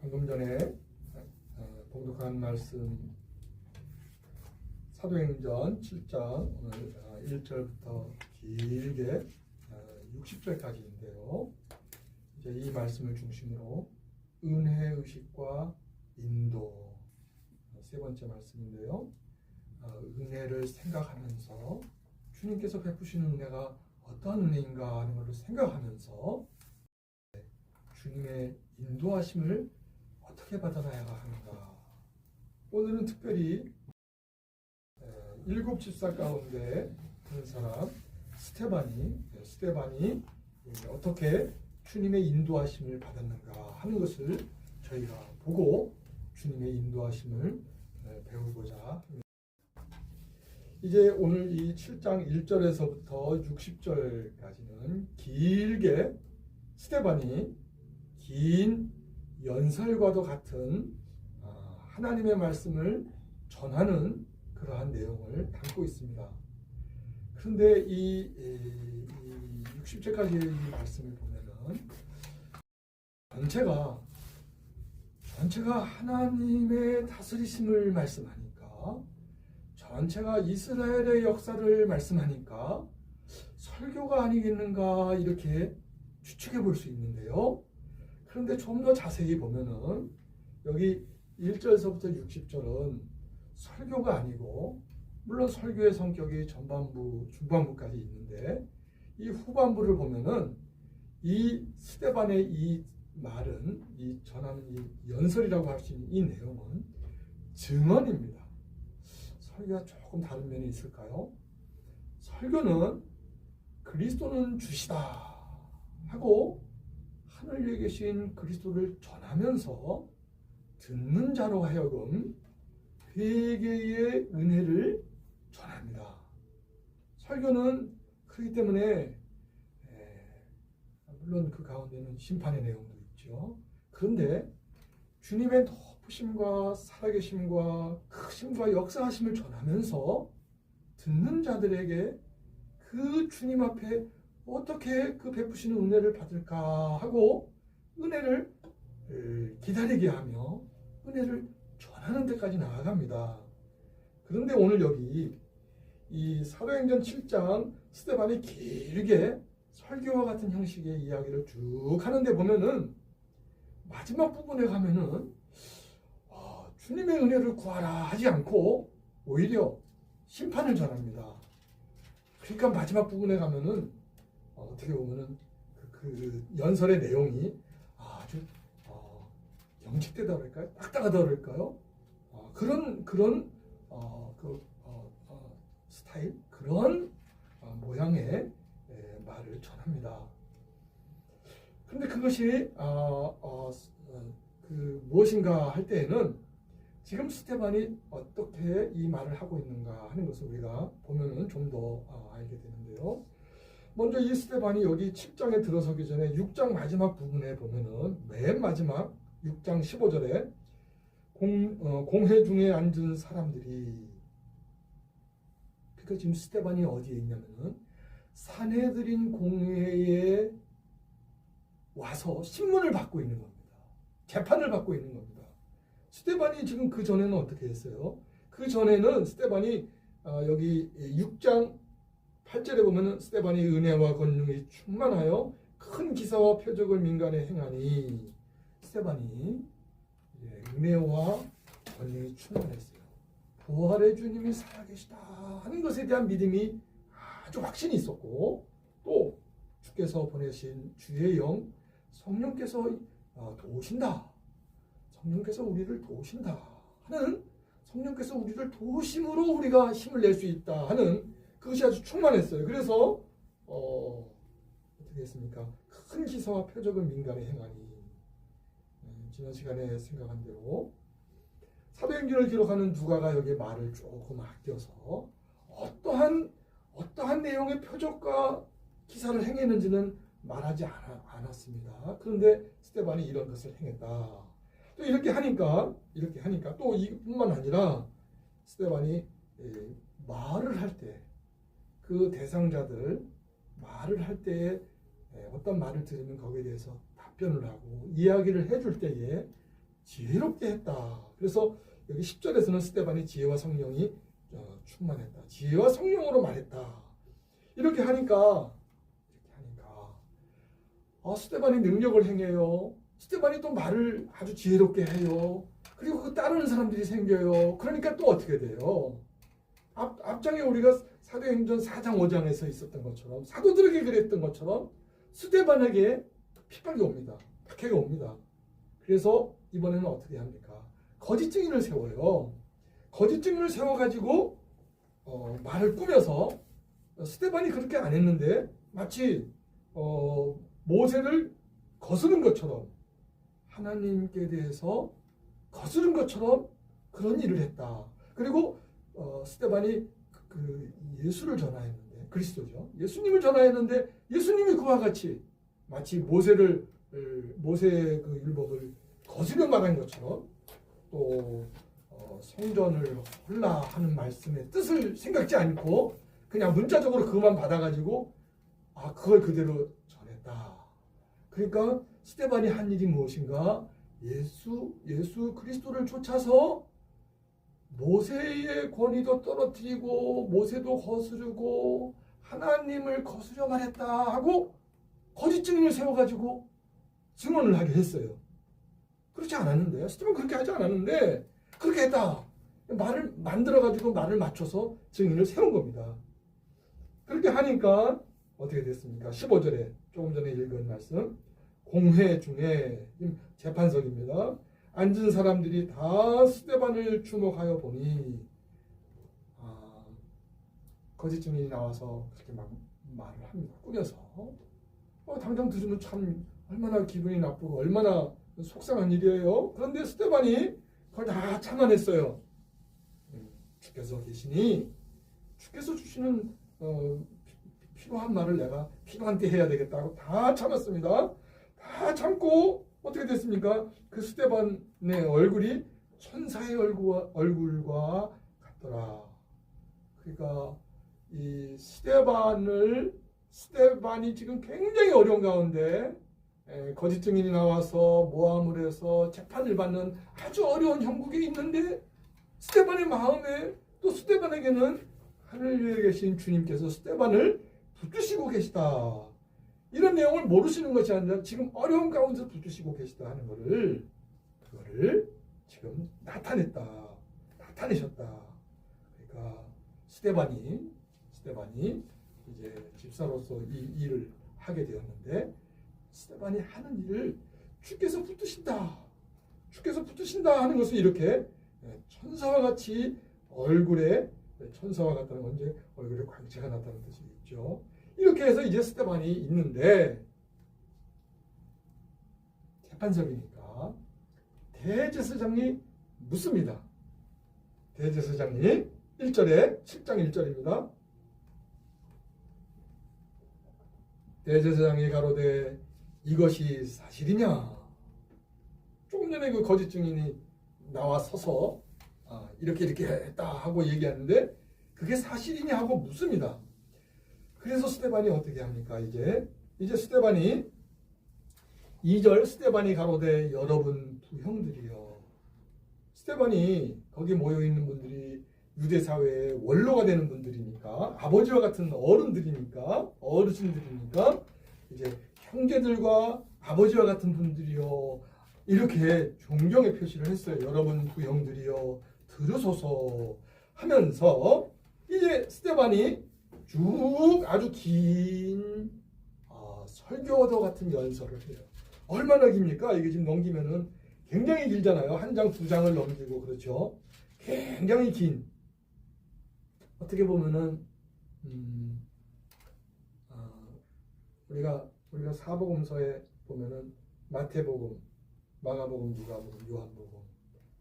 방금 전에 봉독한 말씀 사도행전 7장 오늘 1절부터 길게 60절까지인데요. 이제 이 말씀을 중심으로 은혜의식과 인도 세 번째 말씀인데요. 은혜를 생각하면서 주님께서 베푸시는 은혜가 어떠한 은혜인가 하는 것을 생각하면서 주님의 인도하심을 어떻게 받아나야 하는가. 오늘은 특별히 7 집사 가운데 한 사람 스테반이 어떻게 주님의 인도하심을 받았는가 하는 것을 저희가 보고 주님의 인도하심을 배우고자 합니다. 이제 오늘 이 7장 1절에서부터 60절까지는 길게 스테반이 긴 연설과도 같은 하나님의 말씀을 전하는 그러한 내용을 담고 있습니다. 그런데 이 60절까지의 이 말씀을 보면은 전체가 하나님의 다스리심을 말씀하니까, 전체가 이스라엘의 역사를 말씀하니까 설교가 아니겠는가 이렇게 추측해 볼 수 있는데요. 그런데 좀 더 자세히 보면은 여기 1절에서부터 60절은 설교가 아니고, 물론 설교의 성격이 전반부, 중반부까지 있는데 이 후반부를 보면은 이 스데반의 이 말은, 이 전하는 이 연설이라고 할 수 있는 이 내용은 증언입니다. 설교가 조금 다른 면이 있을까요? 설교는 그리스도는 주시다 하고 하늘 위에 계신 그리스도를 전하면서 듣는 자로 하여금 회개의 은혜를 전합니다. 설교는 그렇기 때문에 물론 그 가운데는 심판의 내용도 있죠. 그런데 주님의 높으심과 살아계심과 크심과 역사하심을 전하면서 듣는 자들에게 그 주님 앞에 어떻게 그 베푸시는 은혜를 받을까 하고 은혜를 기다리게 하며 은혜를 전하는 데까지 나아갑니다. 그런데 오늘 여기 이 사도행전 7장 스데반이 길게 설교와 같은 형식의 이야기를 쭉 하는데 보면은 마지막 부분에 가면은 주님의 은혜를 구하라 하지 않고 오히려 심판을 전합니다. 그러니까 마지막 부분에 가면은 어떻게 보면은 그 연설의 내용이 아주 경직되다 그럴까요? 딱딱하다 그럴까요? 그런 스타일, 그런 모양의 말을 전합니다. 그런데 그것이 무엇인가 할 때에는 지금 스데반이 어떻게 이 말을 하고 있는가 하는 것을 우리가 보면은 좀 더 알게 되는데요. 먼저 이 스데반이 여기 7장에 들어서기 전에 6장 마지막 부분에 보면은 맨 마지막 6장 15절에 공회 중에 앉은 사람들이, 그러니까 지금 스데반이 어디에 있냐면은 산헤드린 공회에 와서 신문을 받고 있는 겁니다. 재판을 받고 있는 겁니다. 스데반이 지금 그 전에는 어떻게 했어요? 그 전에는 스데반이 여기 6장 8절에 보면은 스데반이 은혜와 권능이 충만하여 큰 기사와 표적을 민간에 행하니, 스데반이 은혜와 권능이 충만했어요. 부활의 주님이 살아계시다 하는 것에 대한 믿음이 아주 확신이 있었고, 또 주께서 보내신 주의 영 성령께서 도우신다, 성령께서 우리를 도우신다 하는, 성령께서 우리를 도우심으로 우리가 힘을 낼 수 있다 하는 그것이 아주 충만했어요. 그래서 어떻게 했습니까? 큰 기사와 표적을 민간에 행하니, 지난 시간에 생각한 대로 사도행전을 기록하는 누가가 여기 말을 조금 아껴서 어떠한 내용의 표적과 기사를 행했는지는 말하지 않았습니다. 그런데 스데반이 이런 것을 행했다. 또 이렇게 하니까 또 이뿐만 아니라 스데반이 말을 할 때, 그 대상자들 말을 할 때에 어떤 말을 들으면 거기에 대해서 답변을 하고 이야기를 해줄 때에 지혜롭게 했다. 그래서 여기 10절에서는 스데반이 지혜와 성령이 충만했다. 지혜와 성령으로 말했다. 이렇게 하니까 스데반이 능력을 행해요. 스데반이 또 말을 아주 지혜롭게 해요. 그리고 그 따르는 사람들이 생겨요. 그러니까 또 어떻게 돼요? 앞장에 우리가 사도행전 4장 5장에서 있었던 것처럼, 사도들에게 그랬던 것처럼 스데반에게 핍박이 옵니다. 박해가 옵니다. 그래서 이번에는 어떻게 합니까? 거짓 증인을 세워요. 거짓 증인을 세워가지고 말을 꾸며서, 스데반이 그렇게 안 했는데 마치 모세를 거스른 것처럼, 하나님께 대해서 거스른 것처럼 그런 일을 했다. 그리고 스데반이 그 예수를 전하였는데, 그리스도죠. 예수님을 전하였는데 예수님이 그와 같이 마치 모세의 그 율법을 거스려 말한 것처럼 또 성전을 헐라 하는 말씀의 뜻을 생각지 않고 그냥 문자적으로 그것만 받아가지고 그걸 그대로 전했다. 그러니까 스데반이 한 일이 무엇인가? 예수 그리스도를 쫓아서 모세의 권위도 떨어뜨리고 모세도 거스르고 하나님을 거스려 말했다 하고 거짓 증인을 세워가지고 증언을 하게 했어요. 그렇지 않았는데, 스데반 그렇게 하지 않았는데 그렇게 했다. 말을 만들어가지고 말을 맞춰서 증인을 세운 겁니다. 그렇게 하니까 어떻게 됐습니까? 15절에 조금 전에 읽은 말씀, 공회 중에 재판석입니다. 앉은 사람들이 다 스데반을 주목하여 보니 거짓 증인이 나와서 그렇게 막 말을 합니다. 꾸며서 당장 들으면 참 얼마나 기분이 나쁘고 얼마나 속상한 일이에요. 그런데 스데반이 그걸 다 참아냈어요. 주께서 계시니 주께서 주시는 필요한 말을 내가 필요한 때 해야 되겠다고 다 참았습니다. 다 참고 어떻게 됐습니까? 그 스데반의 얼굴이 천사의 얼굴과 같더라. 그러니까 이 스데반이 지금 굉장히 어려운 가운데 거짓 증인이 나와서 모함을 해서 재판을 받는 아주 어려운 형국에 있는데 스데반의 마음에 또 스데반에게는 하늘 위에 계신 주님께서 스데반을 붙드시고 계시다. 이런 내용을 모르시는 것이 아니라 지금 어려운 가운데서 붙드시고 계시다 하는 그거를 지금 나타내셨다. 그러니까 스데반이 이제 집사로서 이 일을 하게 되었는데 스데반이 하는 일을 주께서 붙드신다 하는 것을 이렇게 천사와 같이 얼굴에, 천사와 같다는 건 이제 얼굴에 광채가 났다는 뜻이 있죠. 이렇게 해서 이제 스데반이 있는데 재판석이니까 대제사장이 묻습니다. 대제사장이 1절에 7장 1절입니다. 대제사장이 가로되 이것이 사실이냐? 조금 전에 그 거짓 증인이 나와 서서 이렇게 했다 하고 얘기하는데 그게 사실이냐 하고 묻습니다. 그래서 스데반이 어떻게 합니까? 이제 스데반이 2절 스데반이 가로되 여러분 부형들이여. 스데반이 거기 모여있는 분들이 유대 사회의 원로가 되는 분들이니까 아버지와 같은 어르신들이니까 이제 형제들과 아버지와 같은 분들이여 이렇게 존경의 표시를 했어요. 여러분 부형들이여 들으소서 하면서 이제 스데반이 쭉 아주 긴 설교도 같은 연설을 해요. 얼마나 깁니까? 이게 지금 넘기면은 굉장히 길잖아요. 한 장, 두 장을 넘기고 그렇죠. 굉장히 긴. 어떻게 보면은 우리가 사복음서에 보면은 마태복음, 마가복음, 누가복음, 요한복음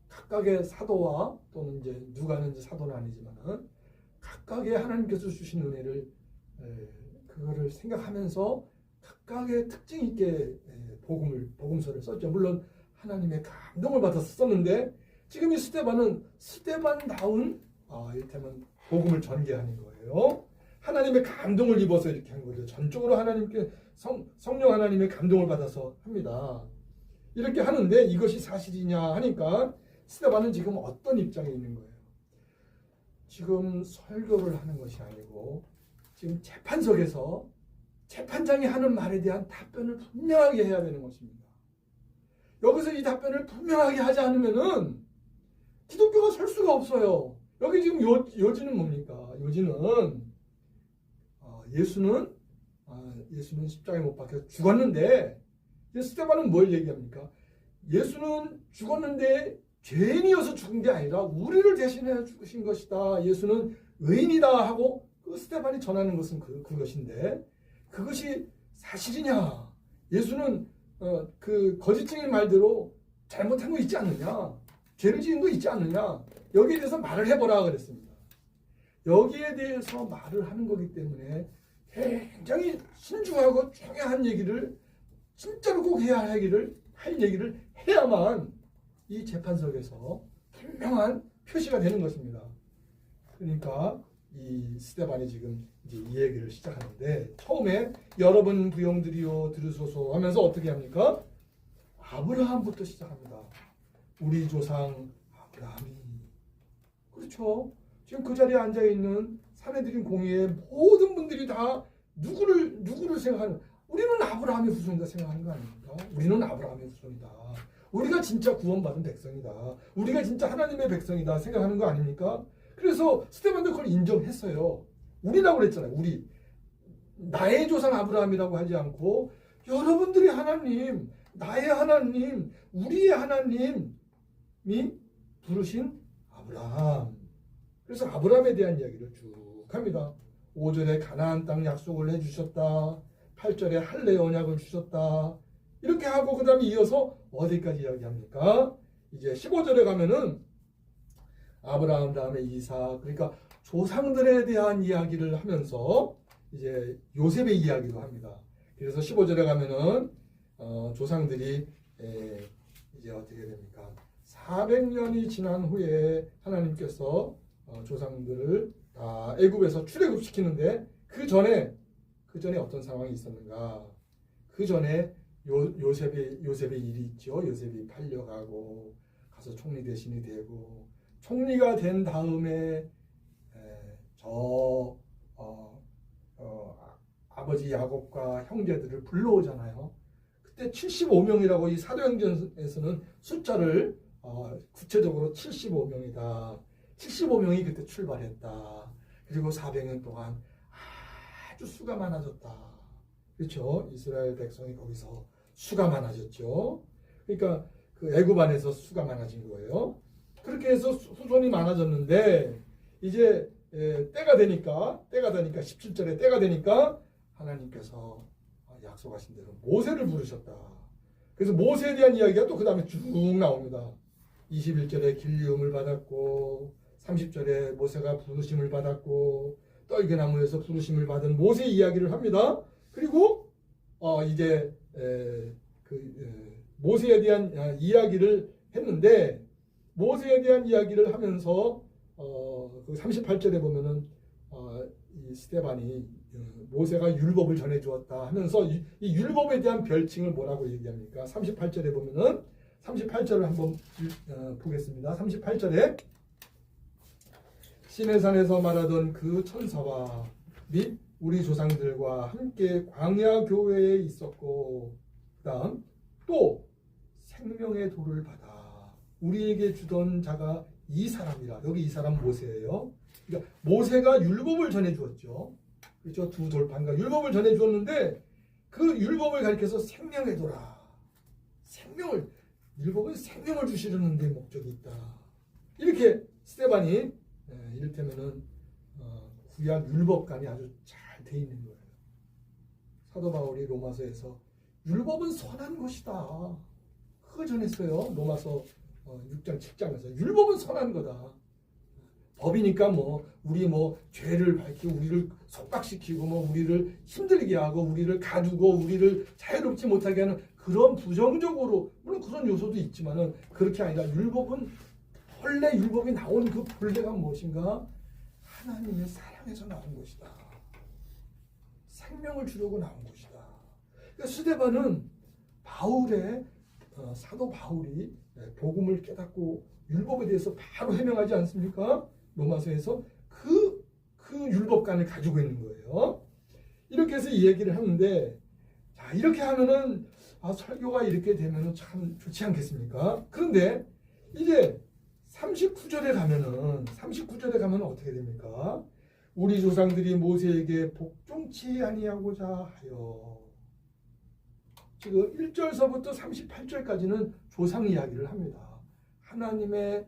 각각의 사도와 또는 이제 누가는 이제 사도는 아니지만은 각각의 하나님께서 주신 은혜를 그거를 생각하면서 각각의 특징 있게 복음서를 썼죠. 물론 하나님의 감동을 받아서 썼는데 지금 이 스데반은 스데반다운 이를테면 복음을 전개하는 거예요. 하나님의 감동을 입어서 이렇게 한 거죠. 전적으로 하나님께 성령 하나님의 감동을 받아서 합니다. 이렇게 하는데 이것이 사실이냐 하니까 스데반은 지금 어떤 입장에 있는 거예요? 지금 설교를 하는 것이 아니고 지금 재판석에서 재판장이 하는 말에 대한 답변을 분명하게 해야 되는 것입니다. 여기서 이 답변을 분명하게 하지 않으면은 기독교가 설 수가 없어요. 여기 지금 요지는 뭡니까? 요지는 예수는 십자가에 못 박혀 죽었는데 스데반은 뭘 얘기합니까? 예수는 죽었는데 죄인이어서 죽은 게 아니라 우리를 대신해 죽으신 것이다. 예수는 의인이다 하고 그 스데반이 전하는 것은 그것인데 그것이 사실이냐? 예수는 그 거짓증인 말대로 잘못한 거 있지 않느냐? 죄를 지은 거 있지 않느냐? 여기에 대해서 말을 해보라 그랬습니다. 여기에 대해서 말을 하는 거기 때문에 굉장히 신중하고 중요한 얘기를 진짜로 꼭 해야 할 얘기를 해야만 이 재판석에서 분명한 표시가 되는 것입니다. 그러니까 이 스데반이 지금 이제 이 얘기를 시작하는데 처음에 여러분 부형들이여 들으소서 하면서 어떻게 합니까? 아브라함부터 시작합니다. 우리 조상 아브라함이 그렇죠. 지금 그 자리에 앉아 있는 사내들인 공의의 모든 분들이 다 누구를 생각하는? 우리는 아브라함의 후손이다 생각하는 거 아닙니까? 우리는 아브라함의 후손이다. 우리가 진짜 구원받은 백성이다. 우리가 진짜 하나님의 백성이다 생각하는 거 아닙니까? 그래서 스데반도 그걸 인정했어요. 우리라고 그랬잖아요. 우리. 나의 조상 아브라함이라고 하지 않고 여러분들이 하나님, 나의 하나님, 우리의 하나님이 부르신 아브라함. 그래서 아브라함에 대한 이야기를 쭉 합니다. 5절에 가나안 땅 약속을 해주셨다. 8절에 할례 언약을 주셨다. 이렇게 하고 그 다음에 이어서 어디까지 이야기합니까? 이제 15절에 가면은 아브라함 다음에 이삭, 그러니까 조상들에 대한 이야기를 하면서 이제 요셉의 이야기도 합니다. 그래서 15절에 가면은 조상들이 이제 어떻게 됩니까? 400년이 지난 후에 하나님께서 조상들을 다 애굽에서 출애굽시키는데 그 전에 어떤 상황이 있었는가? 그 전에 요셉의 일이 있죠. 요셉이 팔려가고 가서 총리 대신이 되고 총리가 된 다음에 아버지 야곱과 형제들을 불러오잖아요. 그때 75명이라고 이 사도행전에서는 숫자를 구체적으로 75명이다. 75명이 그때 출발했다. 그리고 400년 동안 아주 수가 많아졌다. 그렇죠? 이스라엘 백성이 거기서 수가 많아졌죠. 그러니까 그 애굽 안에서 수가 많아진 거예요. 그렇게 해서 후손이 많아졌는데 이제 때가 되니까 17절에 때가 되니까 하나님께서 약속하신 대로 모세를 부르셨다. 그래서 모세에 대한 이야기가 또 그 다음에 쭉 나옵니다. 21절에 길리움을 받았고 30절에 모세가 부르심을 받았고 떨기나무에서 부르심을 받은 모세 이야기를 합니다. 그리고 이제 모세에 대한 이야기를 했는데 모세에 대한 이야기를 하면서 그 38절에 보면은 이 스데반이 모세가 율법을 전해 주었다 하면서 이 율법에 대한 별칭을 뭐라고 얘기합니까? 38절에 보면은 38절을 한번 보겠습니다. 38절에 시내산에서 말하던 그 천사와 및 우리 조상들과 함께 광야 교회에 있었고 그다음 또 생명의 돌을 받아 우리에게 주던 자가 이 사람이라. 여기 이 사람 모세예요. 그러니까 모세가 율법을 전해 주었죠. 그렇죠? 두 돌판과 율법을 전해 주었는데 그 율법을 가리켜서 생명의 돌아. 율법은 생명을 주시려는 데 목적이 있다. 이렇게 스데반이 이를테면은 구약 율법관이 아주 잘 돼 있는 거예요. 사도 바울이 로마서에서 율법은 선한 것이다. 그거 전했어요. 로마서 6장 7장에서 율법은 선한 거다. 법이니까 우리 죄를 밝히고 우리를 속박시키고 우리를 힘들게 하고 우리를 가두고 우리를 자유롭지 못하게 하는 그런 부정적으로 물론 그런 요소도 있지만은 그렇게 아니라 율법은 원래 율법이 나온 그 본래가 무엇인가? 하나님의 사랑에서 나온 것이다. 생명을 주려고 나온 것이다. 그러니까 스데반은 바울의 사도 바울이 복음을 깨닫고 율법에 대해서 바로 해명하지 않습니까? 로마서에서 그 율법관을 가지고 있는 거예요. 이렇게 해서 이 얘기를 하는데, 자, 이렇게 하면은 설교가 이렇게 되면은 참 좋지 않겠습니까? 그런데 이제 39절에 가면은 어떻게 됩니까? 우리 조상들이 모세에게 복종치 아니하고자 하여. 지금 1절서부터 38절까지는 조상 이야기를 합니다. 하나님의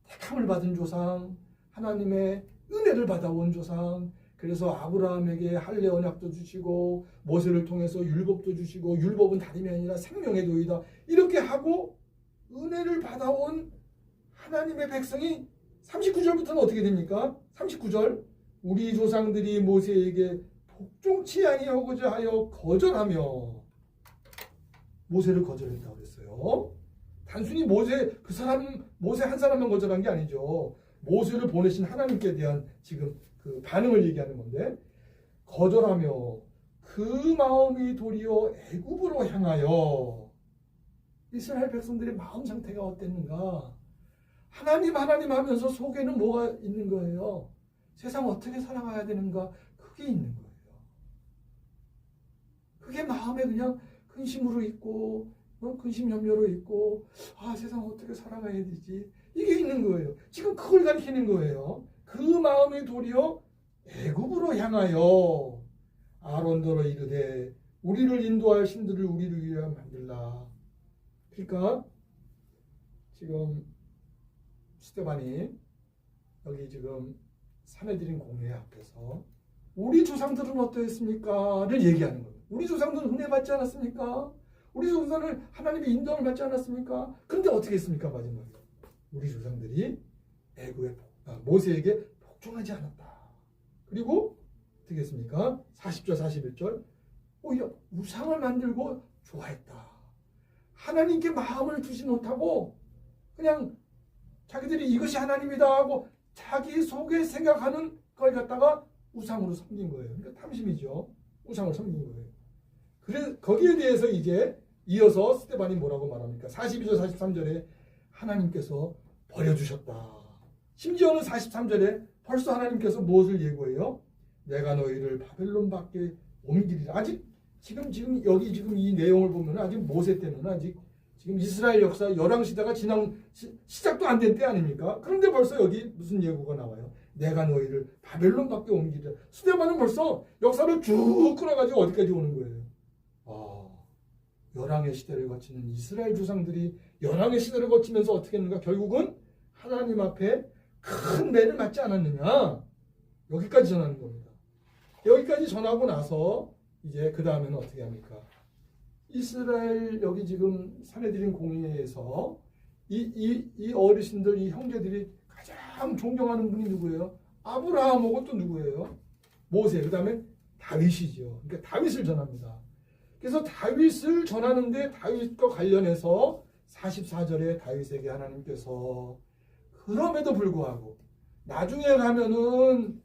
택함을 받은 조상, 하나님의 은혜를 받아온 조상, 그래서 아브라함에게 할례 언약도 주시고 모세를 통해서 율법도 주시고 율법은 다름이 아니라 생명의 도이다. 이렇게 하고 은혜를 받아온 하나님의 백성이 39절부터는 어떻게 됩니까? 39절 우리 조상들이 모세에게 복종치 아니하고자 하여 거절하며 모세를 거절했다고 그랬어요. 단순히 모세 한 사람만 거절한 게 아니죠. 모세를 보내신 하나님께 대한 지금 그 반응을 얘기하는 건데, 거절하며 그 마음이 도리어 애굽으로 향하여. 이스라엘 백성들의 마음 상태가 어땠는가? 하나님 하면서 속에는 뭐가 있는 거예요? 세상 어떻게 살아가야 되는가? 그게 있는 거예요. 그게 마음에 그냥 근심으로 있고 근심 염려로 있고, 세상 어떻게 살아가야 되지? 이게 있는 거예요. 지금 그걸 가리키는 거예요. 그 마음이 도리어 애굽으로 향하여 아론더러 이르되 우리를 인도할 신들을 우리를 위하여 만들라. 그러니까 지금 스데반이 여기 지금 사내들인 공회 앞에서 우리 조상들은 어떠했습니까?를 얘기하는 거예요. 우리 조상들은 은혜 받지 않았습니까? 우리 조상들은 하나님의 인도를 받지 않았습니까? 그런데 어떻게 했습니까? 마지막에 우리 조상들이 모세에게 복종하지 않았다. 그리고 어떻게 했습니까? 40절 41절 오히려 우상을 만들고 좋아했다. 하나님께 마음을 두지 못하고 그냥 자기들이 이것이 하나님이다 하고 자기 속에 생각하는 걸 갖다가 우상으로 섬긴 거예요. 그러니까 탐심이죠. 우상을 섬긴 거예요. 그래 거기에 대해서 이제 이어서 스데반이 뭐라고 말합니까? 42절 43절에 하나님께서 버려주셨다. 심지어는 43절에 벌써 하나님께서 무엇을 예고해요? 내가 너희를 바벨론 밖에 옮기리라. 아직 지금 여기 지금 이 내용을 보면 아직 모세 때는 아직 지금 이스라엘 역사 열왕시대가 시작도 안 된 때 아닙니까? 그런데 벌써 여기 무슨 예고가 나와요? 내가 너희를 바벨론 밖에 옮기리라. 스데반은 벌써 역사를 쭉 끌어가지고 어디까지 오는 거예요? 열왕의 시대를 거치는 이스라엘 조상들이 열왕의 시대를 거치면서 어떻게 했는가? 결국은 하나님 앞에 큰 매를 맞지 않았느냐? 여기까지 전하는 겁니다. 여기까지 전하고 나서 이제 그 다음에는 어떻게 합니까? 이스라엘 여기 지금 사내들인 공회에서 이 어르신들, 이 형제들이 가장 존경하는 분이 누구예요? 아브라함하고 또 누구예요? 모세. 그 다음에 다윗이죠. 그러니까 다윗을 전합니다. 그래서 다윗을 전하는데 다윗과 관련해서 44절에 다윗에게 하나님께서 그럼에도 불구하고 나중에 가면은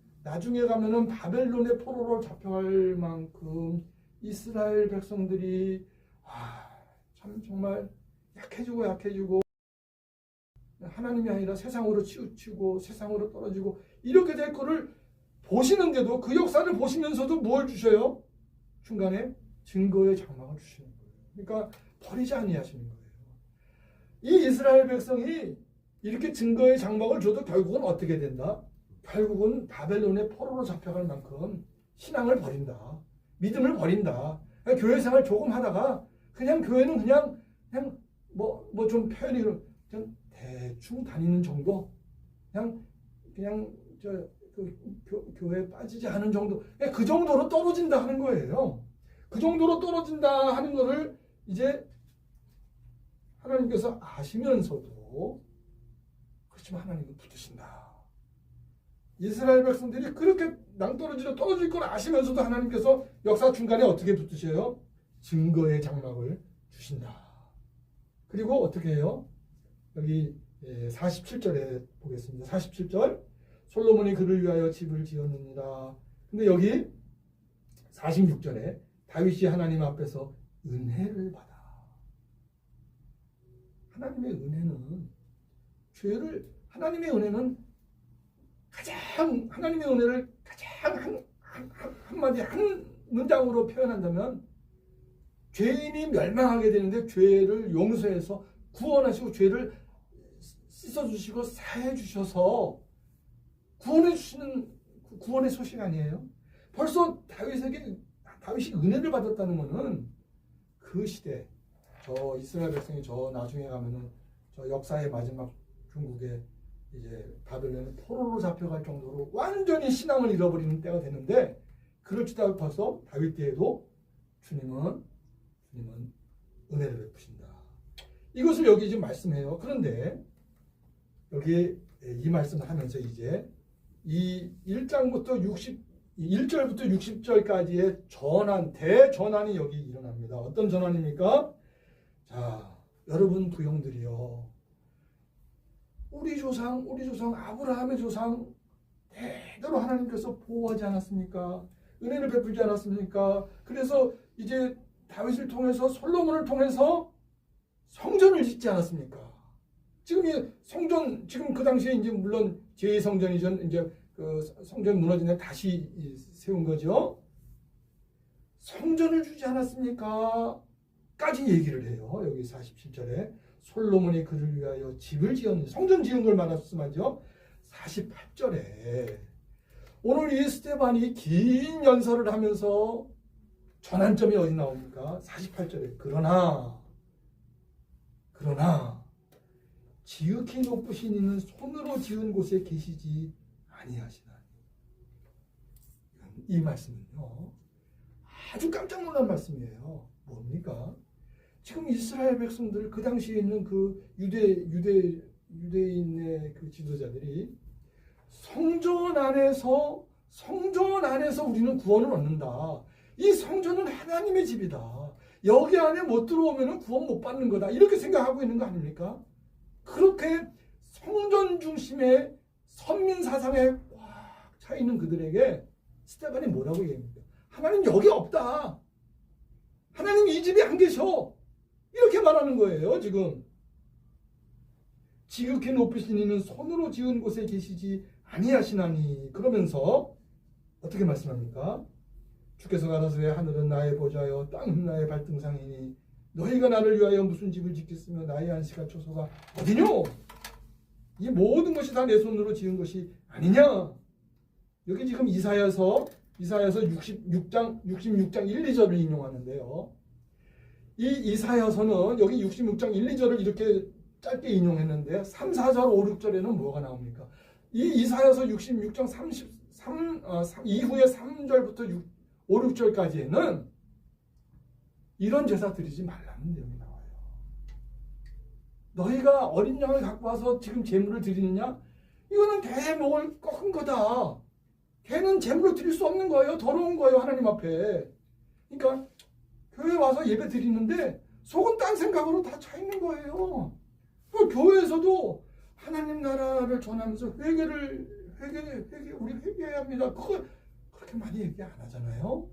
바벨론의 포로로 잡혀갈 만큼 이스라엘 백성들이 참 정말 약해지고 하나님이 아니라 세상으로 치우치고 세상으로 떨어지고 이렇게 될 거를 보시는데도 그 역사를 보시면서도 뭘 주셔요? 중간에 증거의 장막을 주시는 거예요. 그러니까 버리지 아니하시는 거예요. 이 이스라엘 백성이 이렇게 증거의 장막을 줘도 결국은 어떻게 된다? 결국은 바벨론의 포로로 잡혀갈 만큼 신앙을 버린다. 믿음을 버린다. 교회 생활 조금 하다가 그냥 교회는 그냥 뭐 좀 표현이 그냥 대충 다니는 정도. 그냥 교회에 빠지지 않은 정도. 그 정도로 떨어진다 하는 거예요. 그 정도로 떨어진다 하는 거를 이제 하나님께서 아시면서도 그렇지만 하나님은 붙으신다. 이스라엘 백성들이 그렇게 낭떠러지로 떨어질 걸 아시면서도 하나님께서 역사 중간에 어떻게 붙으셔요? 증거의 장막을 주신다. 그리고 어떻게 해요? 여기 47절에 보겠습니다. 47절 솔로몬이 그를 위하여 집을 지었느니라. 근데 여기 46절에 다윗이 하나님 앞에서 은혜를 받아. 하나님의 은혜는 하나님의 은혜는 하나님의 은혜를 가장 한마디 한 문장으로 표현한다면 죄인이 멸망하게 되는데 죄를 용서해서 구원하시고 죄를 씻어주시고 사해주셔서 구원해주시는 구원의 소식 아니에요? 벌써 다윗이 은혜를 받았다는 것은 그 시대 저 이스라엘 백성이 저 나중에 가면은 저 역사의 마지막 중국에 이제 바벨론에 포로로 잡혀갈 정도로 완전히 신앙을 잃어버리는 때가 되는데 그럴지도 벌써 다윗 때에도 주님은 은혜를 베푸신다. 이것을 여기 지금 말씀해요. 그런데 여기 이 말씀을 하면서 이제 이 1절부터 60절까지의 대전환이 여기 일어납니다. 어떤 전환입니까? 자, 여러분 부형들이요. 우리 조상 아브라함의 조상 대대로 하나님께서 보호하지 않았습니까? 은혜를 베풀지 않았습니까? 그래서 이제 다윗을 통해서 솔로몬을 통해서 성전을 짓지 않았습니까? 지금 이 성전 지금 그 당시에 이제 물론 제2성전이죠. 이제 그 성전 무너진 데 다시 세운 거죠. 성전을 주지 않았습니까? 까지 얘기를 해요. 여기 47절에 솔로몬이 그를 위하여 집을 지었는데 성전 지은 걸 말씀하죠. 48절에 오늘 이 스데반이 긴 연설을 하면서 전환점이 어디 나옵니까? 48절에 그러나 지극히 높으신 이는 손으로 지은 곳에 계시지 아니하시나니. 이 말씀은요 아주 깜짝 놀란 말씀이에요. 뭡니까? 지금 이스라엘 백성들 그 당시에 있는 그 유대인의 그 지도자들이 성전 안에서 우리는 구원을 얻는다. 이 성전은 하나님의 집이다. 여기 안에 못 들어오면 구원 못 받는 거다. 이렇게 생각하고 있는 거 아닙니까? 그렇게 성전 중심의 선민 사상에 꽉 차 있는 그들에게 스데반이 뭐라고 얘기합니까? 하나님 여기 없다. 하나님 이 집에 안 계셔. 이렇게 말하는 거예요. 지금 지극히 높으신 이는 손으로 지은 곳에 계시지 아니하시나니. 그러면서 어떻게 말씀합니까? 주께서 가라사대 하늘은 나의 보좌요 땅은 나의 발등상이니 너희가 나를 위하여 무슨 집을 짓겠으며 나의 안식할 처소가 어디뇨? 이 모든 것이 다 내 손으로 지은 것이 아니냐? 여기 지금 이사야서 66장 1, 2절을 인용하는데요. 이 이사야서는 여기 66장 1, 2절을 이렇게 짧게 인용했는데 3, 4절, 5, 6절에는 뭐가 나옵니까? 이 이사야서 66장 33 이후에 3절부터 5, 6절까지에는 이런 제사 드리지 말라는 내용이 나와요. 너희가 어린 양을 갖고 와서 지금 제물을 드리느냐? 이거는 개 목을 꺾은 거다. 개는 제물로 드릴 수 없는 거예요. 더러운 거예요. 하나님 앞에. 그러니까 교회 와서 예배 드리는데 속은 딴 생각으로 다 차 있는 거예요. 그 교회에서도 하나님 나라를 전하면서 우리 회개해야 합니다. 그거 그렇게 많이 얘기 안 하잖아요.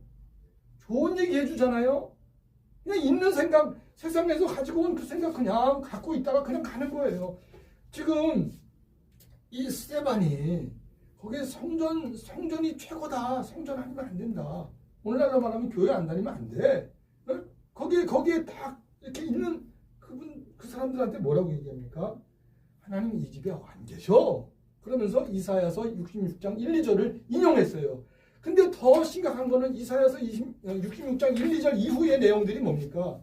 좋은 얘기 해주잖아요. 그냥 있는 생각, 세상에서 가지고 온 그 생각 그냥 갖고 있다가 그냥 가는 거예요. 지금 이 스데반이 거기에 성전이 최고다. 성전 아니면 안 된다. 오늘날로 말하면 교회 안 다니면 안 돼. 거기에 딱 이렇게 있는 그 사람들한테 뭐라고 얘기합니까? 하나님 이 집에 안 계셔. 그러면서 이사야서 66장 1, 2절을 인용했어요. 근데 더 심각한 거는 이사야서 66장 1, 2절 이후의 내용들이 뭡니까?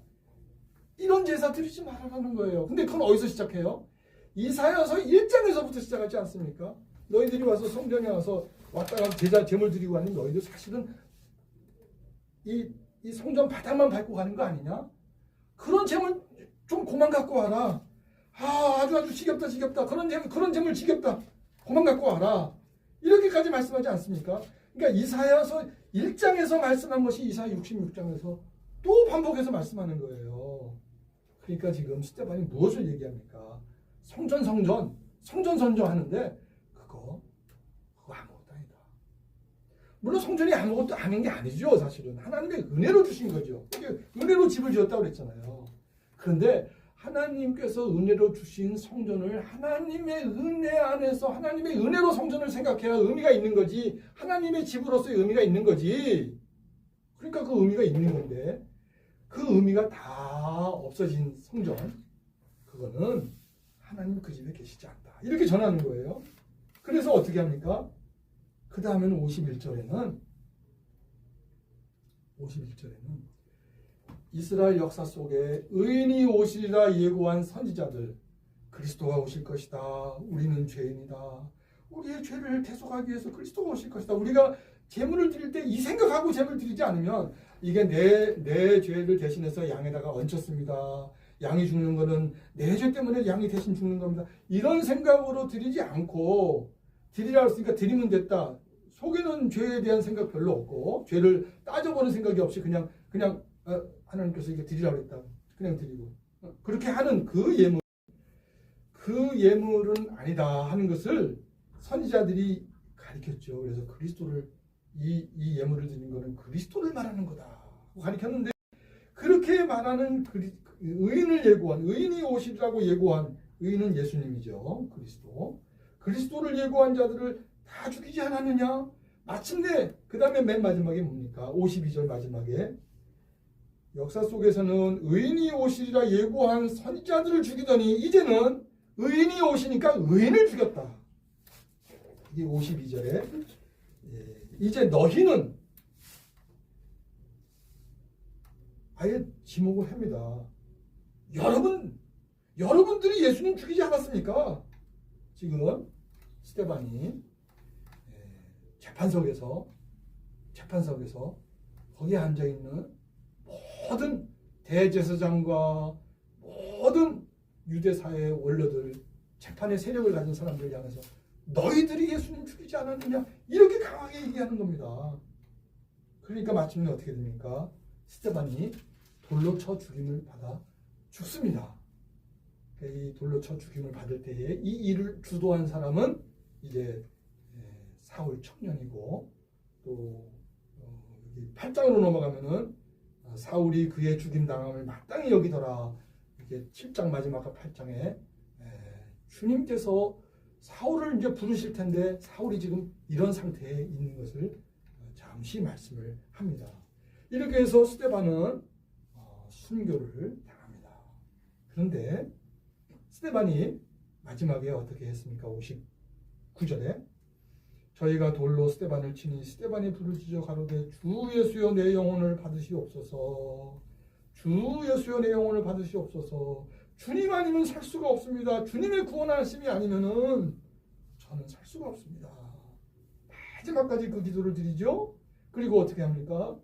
이런 제사 드리지 말라는 거예요. 근데 그건 어디서 시작해요? 이사야서 1장에서부터 시작하지 않습니까? 너희들이 와서 성전에 와서 왔다가 제물 드리고 하는 너희들 사실은 이 성전 바닥만 밟고 가는 거 아니냐? 그런 제물 좀 그만 갖고 와라. 아주 지겹다. 그런 제물 지겹다. 그만 갖고 와라. 이렇게까지 말씀하지 않습니까? 그러니까 이사야서 1장에서 말씀한 것이 이사야 66장에서 또 반복해서 말씀하는 거예요. 그러니까 지금 스데반이 무엇을 얘기합니까? 성전 선정하는데 그거 아무것도 아니다. 물론 성전이 아무것도 아닌 게 아니죠. 사실은 하나님의 은혜로 주신 거죠. 은혜로 집을 지었다고 그랬잖아요. 그런데 하나님께서 은혜로 주신 성전을 하나님의 은혜 안에서 하나님의 은혜로 성전을 생각해야 의미가 있는 거지, 하나님의 집으로서의 의미가 있는 거지. 그러니까 그 의미가 있는 건데 그 의미가 다 없어진 성전, 그거는 하나님 그 집에 계시지 않다, 이렇게 전하는 거예요. 그래서 어떻게 합니까? 그 다음에는 51절에는 이스라엘 역사 속에 의인이 오시리라 예고한 선지자들, 그리스도가 오실 것이다, 우리는 죄인이다, 우리의 죄를 대속하기 위해서 그리스도가 오실 것이다, 우리가 제물을 드릴 때 이 생각하고 제물을 드리지 않으면 이게 내 죄를 대신해서 양에다가 얹혔습니다, 양이 죽는 거는 내 죄 때문에 양이 대신 죽는 겁니다, 이런 생각으로 드리지 않고, 드리라 했으니까 드리면 됐다, 속에는 죄에 대한 생각 별로 없고 죄를 따져보는 생각이 없이 그냥 하나님께서 이게 드리라고 했다, 그냥 드리고, 그렇게 하는 그 예물은 아니다 하는 것을 선지자들이 가르쳤죠. 그래서 그리스도를, 이 예물을 드린 거는 그리스도를 말하는 거다 가르쳤는데, 그렇게 말하는 의인을 예고한, 의인이 오시리라고 예고한, 의인은 예수님이죠. 그리스도를 예고한 자들을 다 죽이지 않았느냐? 마침내 그 다음에 맨 마지막에 뭡니까? 52절 마지막에 역사 속에서는 의인이 오시리라 예고한 선지자들을 죽이더니 이제는 의인이 오시니까 의인을 죽였다. 이게 52절에 이제 너희는, 아예 지목을 합니다. 여러분들이 예수님 죽이지 않았습니까? 지금 스데반이 재판석에서 거기에 앉아있는 모든 대제사장과 모든 유대사의 원로들, 재판의 세력을 가진 사람들 향해서 너희들이 예수님 죽이지 않았느냐, 이렇게 강하게 얘기하는 겁니다. 그러니까 마침내 어떻게 됩니까? 스데반이 돌로 쳐 죽임을 받아 죽습니다. 이 돌로 쳐 죽임을 받을 때에 이 일을 주도한 사람은 이제 사울 청년이고, 또 8장으로 넘어가면은 사울이 그의 죽임 당함을 마땅히 여기더라. 이게 7장 마지막과 8장에 주님께서 사울을 이제 부르실 텐데 사울이 지금 이런 상태에 있는 것을 잠시 말씀을 합니다. 이렇게 해서 스데반은 순교를 당합니다. 그런데 스데반이 마지막에 어떻게 했습니까? 59절에 저희가 돌로 스데반을 치니 스데반이 부르짖어 가로되 주 예수여 내 영혼을 받으시옵소서, 주 예수여 내 영혼을 받으시옵소서. 주님 아니면 살 수가 없습니다. 주님의 구원하심이 아니면은 저는 살 수가 없습니다. 마지막까지 그 기도를 드리죠. 그리고 어떻게 합니까?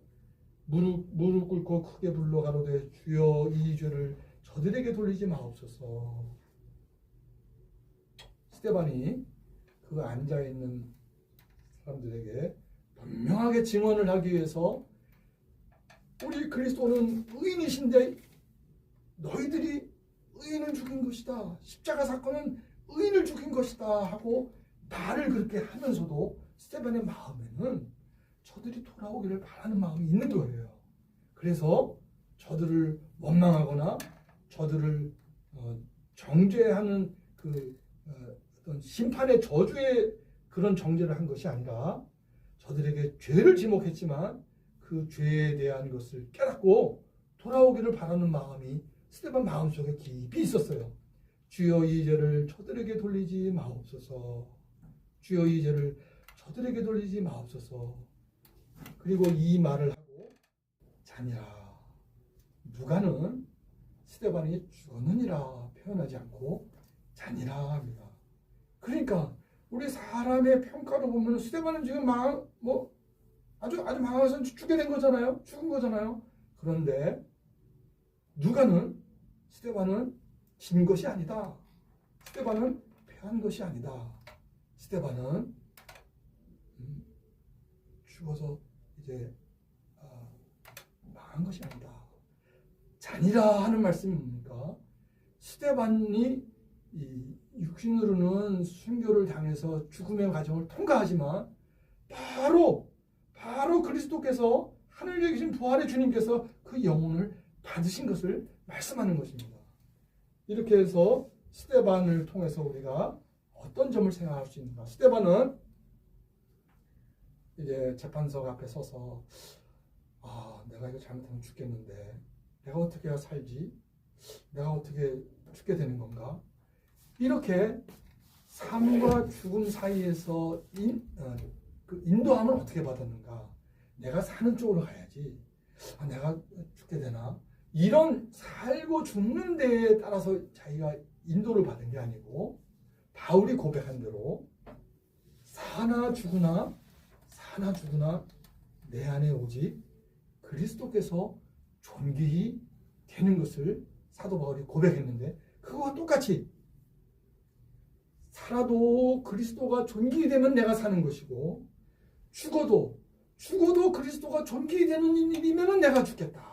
무릎 꿇고 크게 불러 가로되 주여 이 죄를 저들에게 돌리지 마옵소서. 스데반이 그 앉아있는 사람들에게 분명하게 증언을 하기 위해서 우리 그리스도는 의인이신데 너희들이 의인을 죽인 것이다, 십자가 사건은 의인을 죽인 것이다 하고 말을 그렇게 하면서도 스데반의 마음에는 저들이 돌아오기를 바라는 마음이 있는 거예요. 그래서 저들을 원망하거나 저들을 정죄하는 어떤 심판의 저주의 그런 정죄를 한 것이 아니라 저들에게 죄를 지목했지만 그 죄에 대한 것을 깨닫고 돌아오기를 바라는 마음이 스데반 마음속에 깊이 있었어요. 주여 이 죄를 저들에게 돌리지 마옵소서. 주여 이 죄를 저들에게 돌리지 마옵소서. 그리고 이 말을 하고 자니라. 누가는 스데반이 죽었느니라 표현하지 않고 자니라 합니다. 그러니까 우리 사람의 평가로 보면 스데반은 지금 아주 망해서 죽게 된 거잖아요. 죽은 거잖아요. 그런데 누가는 스데반은 진 것이 아니다. 스데반은 패한 것이 아니다. 스데반은 죽어서 이제 망한 것이 아니다. 잔이라 하는 말씀이 뭡니까? 스데반이 이 육신으로는 순교를 당해서 죽음의 과정을 통과하지만 바로 그리스도께서 하늘에 계신 부활의 주님께서 그 영혼을 받으신 것을 말씀하는 것입니다. 이렇게 해서 스데반을 통해서 우리가 어떤 점을 생각할 수 있는가? 스데반은 이제 재판석 앞에 서서 내가 이거 잘못하면 죽겠는데 내가 어떻게 해야 살지? 내가 어떻게 죽게 되는 건가? 이렇게 삶과 죽음 사이에서 그 인도함을 어떻게 받았는가? 내가 사는 쪽으로 가야지. 내가 죽게 되나? 이런 살고 죽는 데에 따라서 자기가 인도를 받은 게 아니고 바울이 고백한 대로 사나 죽으나 내 안에 오직 그리스도께서 존귀히 되는 것을 사도 바울이 고백했는데 그거와 똑같이 살아도 그리스도가 존귀히 되면 내가 사는 것이고 죽어도 그리스도가 존귀히 되는 일이면 내가 죽겠다.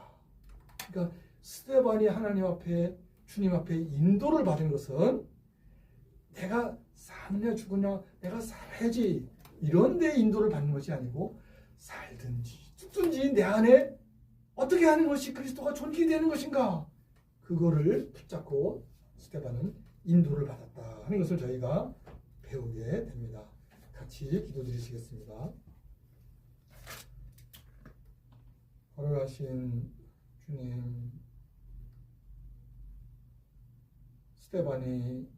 그러니까 스데반이 하나님 앞에 주님 앞에 인도를 받은 것은 내가 사느냐 죽으냐 내가 살아야지 이런 데 인도를 받는 것이 아니고 살든지 죽든지 내 안에 어떻게 하는 것이 그리스도가 존귀히 되는 것인가 그거를 붙잡고 스데반은 인도를 받았다 하는 것을 저희가 배우게 됩니다. 같이 기도드리시겠습니다. 걸어가신 주님, 스데반이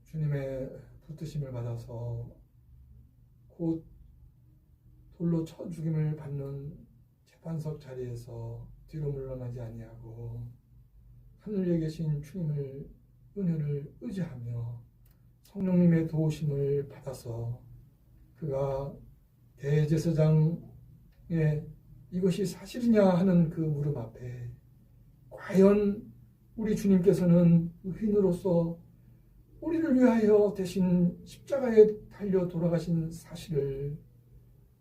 주님의 붙드심을 받아서 곧 돌로 쳐 죽임을 받는 재판석 자리에서 뒤로 물러나지 아니하고 하늘에 계신 주님을 은혜를 의지하며 성령님의 도우심을 받아서 그가 대제사장의 이것이 사실이냐 하는 그 물음 앞에 과연 우리 주님께서는 의인으로서 우리를 위하여 대신 십자가에 달려 돌아가신 사실을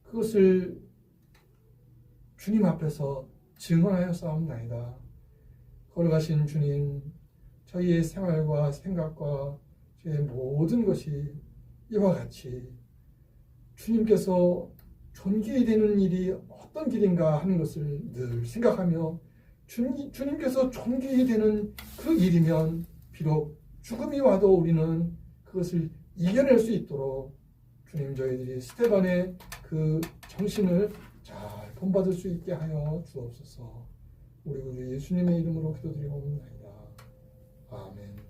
그것을 주님 앞에서 증언하여 싸움나이다. 걸어가신 주님, 저희의 생활과 생각과 저희의 모든 것이 이와 같이 주님께서 존귀히 되는 일이 어떤 길인가 하는 것을 늘 생각하며 주님께서 존귀히 되는 그 일이면 비록 죽음이 와도 우리는 그것을 이겨낼 수 있도록 주님 저희들이 스데반의 그 정신을 잘 본받을 수 있게 하여 주옵소서. 우리 구주 예수님의 이름으로 기도드리옵나이다. 아멘.